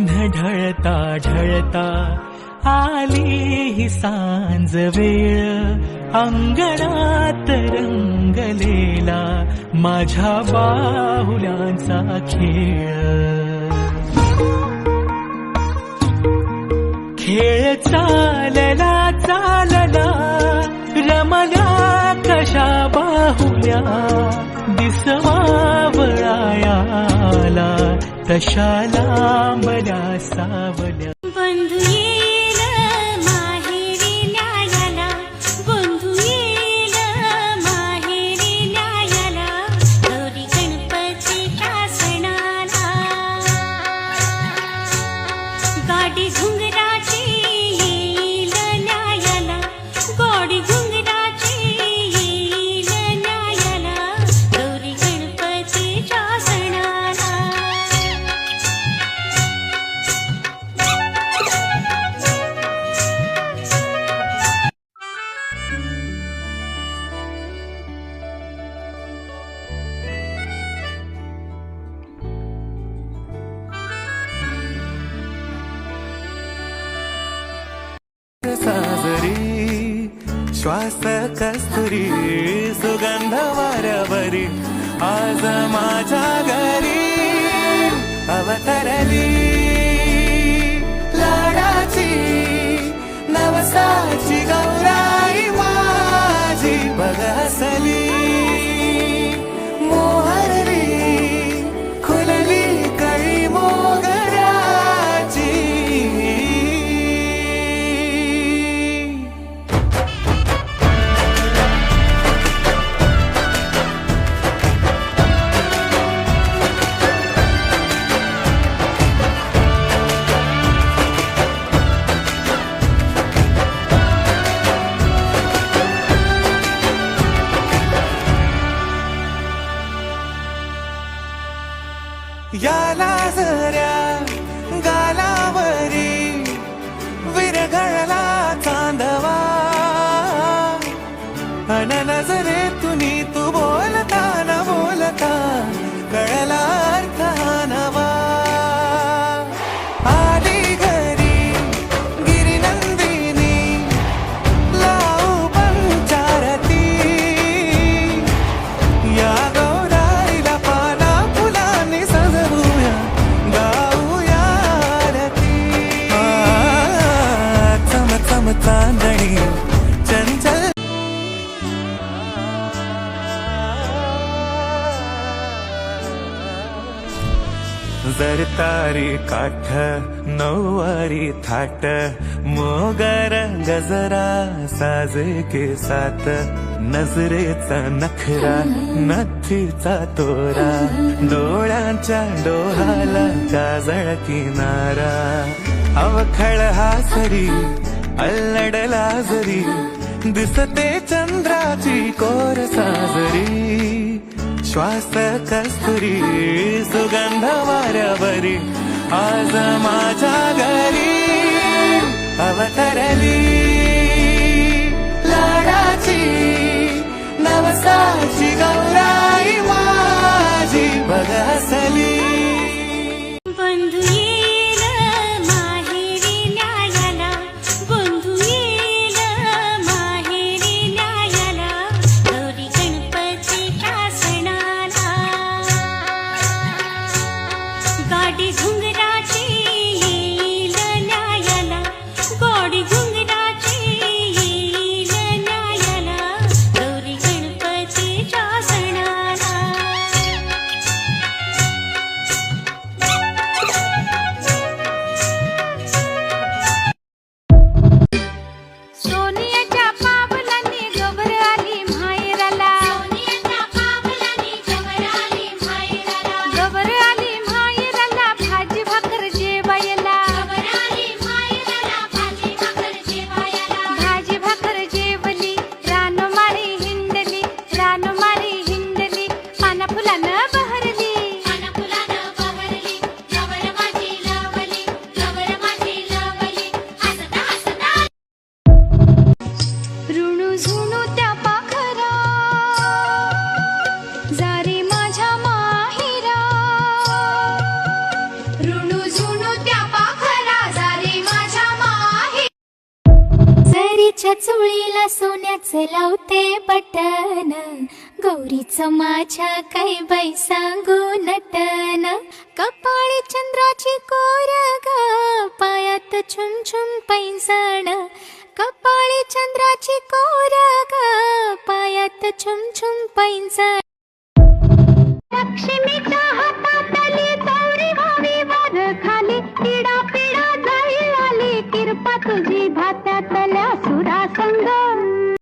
ढळता ढळता आली ही सांज वेळ, अंगणात रंगलेला माझ्या बाहुल्यांचा खेळ. खेळ चालला चालला रमल्या कशा बाहुल्या, दिसवावळायाला तशा लांबल्या सावल्या. बंधू येईल माहेरी न्यायाला, बंधू येईल माहेरी न्यायाला, गौरी गणपतीच्या सणाला. गाडी घुंगराची येईल न्यायाला, गाडी घुंगराची येईल न्यायाला, गौरी गणपतीच्या सणाला. साजरी श्वास कस्तुरी, सुगंध वाऱ्यावरी आज माझ्या घरी अवतरली. लाडाची नवसाची गौराई माझी बघ हसली. मोहरली खुलली कळी मोगऱ्याची. याला जऱ्या गालावरी विरघळला चांदवा, अन नजरेतून तू बोलता न बोलता कळला अर्थ हा नवा. आली घरी गिरिनंदिनी लावू पंचारती, या गौराईला पाना फुलांनी सजवूया गाऊया आरती. चम चम चांदणी चंचल जरतारी काठ नऊवारी थाट, मोगर गजरा साजे के साथ, नजरेचा नखरा नथीचा तोरा, डोळ्यांच्या डोहाला काजळ किनारा. अवखळ हासरी अल्लडला जरी दिसते चंद्राची कोर साजरी. श्वास कस्तुरी सुगंध वाऱ्यावरी आज माझ्या घरी अवतरली. लाडाची नवसाची गौराई माझी बघ हसली. बंधू येईल माहेरी न्यायाला, बंधू येईल माहेरी न्यायाला, गौरी गणपतीच्या सणाला. गाडी घुंगराची येईल न्यायाला, गाडी घुंगराची येईल न्यायाला, गौरी गणपतीच्या सणाला. चुळीला सोन्याचे लावते बटन, गौरीचं माझ्या काही बाई सांगू नटन. कपाळी चंद्राची कोर ग, पायात छुम छुम पैंजण. कपाळी चंद्राची कोर ग, पायात छुम छुम पैंजण. लक्ष्मीचा